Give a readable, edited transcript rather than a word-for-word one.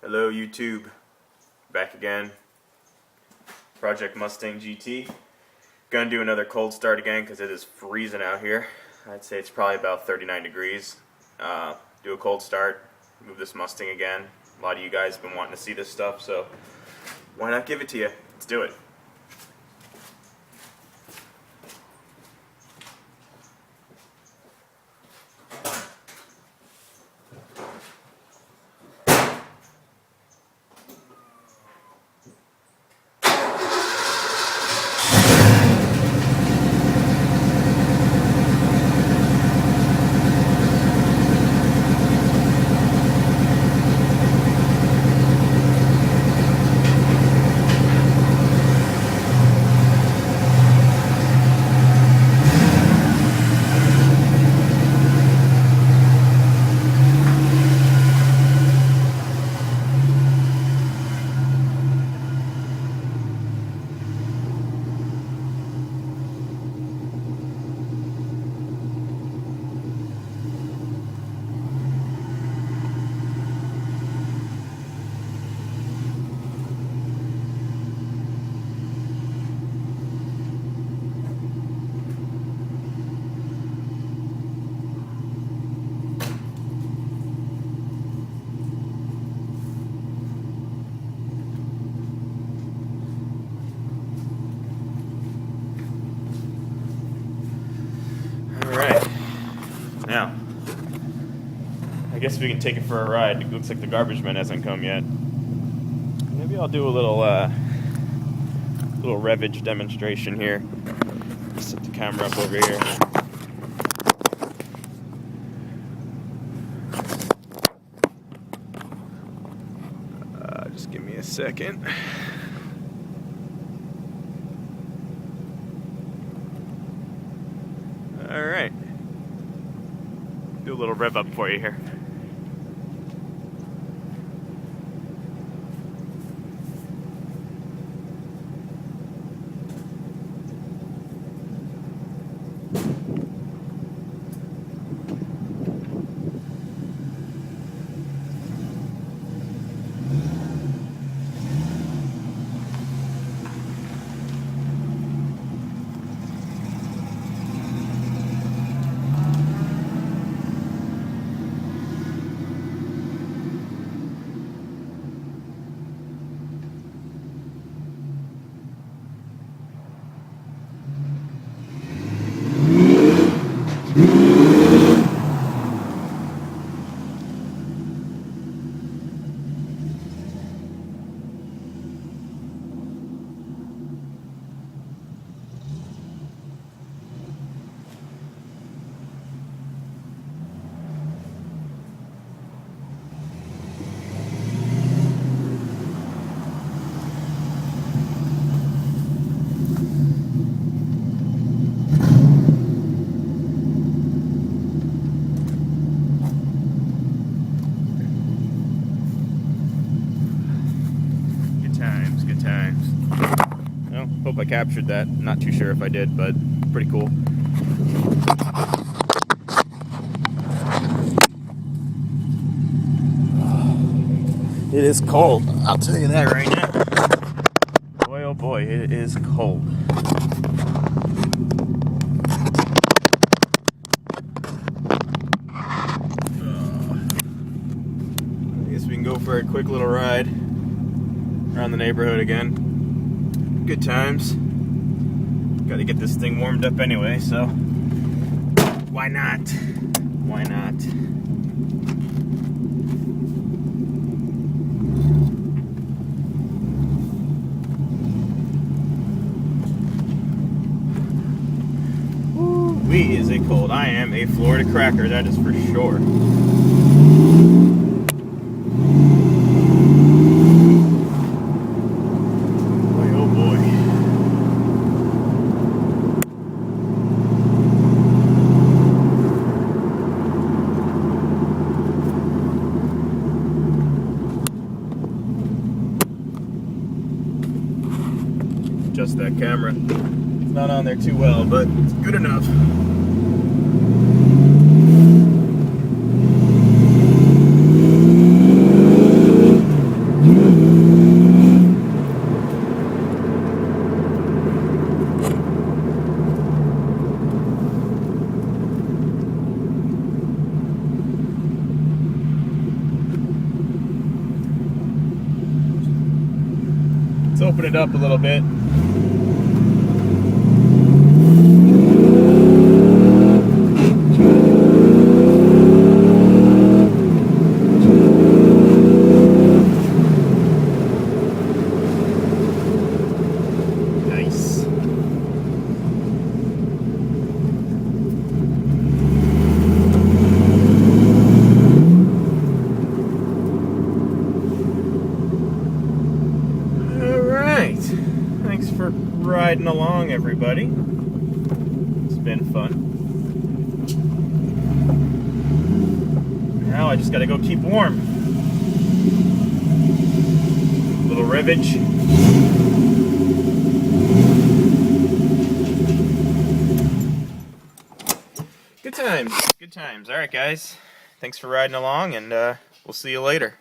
Hello YouTube, back again. Project Mustang GT. Gonna do another cold start again because it is freezing out here. I'd say it's probably about 39 degrees. Do a cold start, move this Mustang again. A lot of you guys have been wanting to see this stuff, so why not give it to you? Let's do it. Alright, now, I guess we can take it for a ride. It looks like the garbage man hasn't come yet. Maybe I'll do a little revage demonstration here. Set the camera up over here. Just give me a second. Alright, do a little rev up for you here. Good times. Well, hope I captured that. Not too sure if I did, but pretty cool. It is cold, I'll tell you that right now. Boy, oh boy, it is cold. I guess we can go for a quick little ride around the neighborhood again. Good times. Got to get this thing warmed up anyway, so why not? Why not? Wee, is it cold? I am a Florida cracker, that is for sure. Adjust that camera. It's not on there too well, but it's good enough. Let's open it up a little bit. Nice. Thanks for riding along, everybody. It's been fun. Now I just gotta go keep warm. Little rivage. Good times. Good times. Alright, guys. Thanks for riding along, and we'll see you later.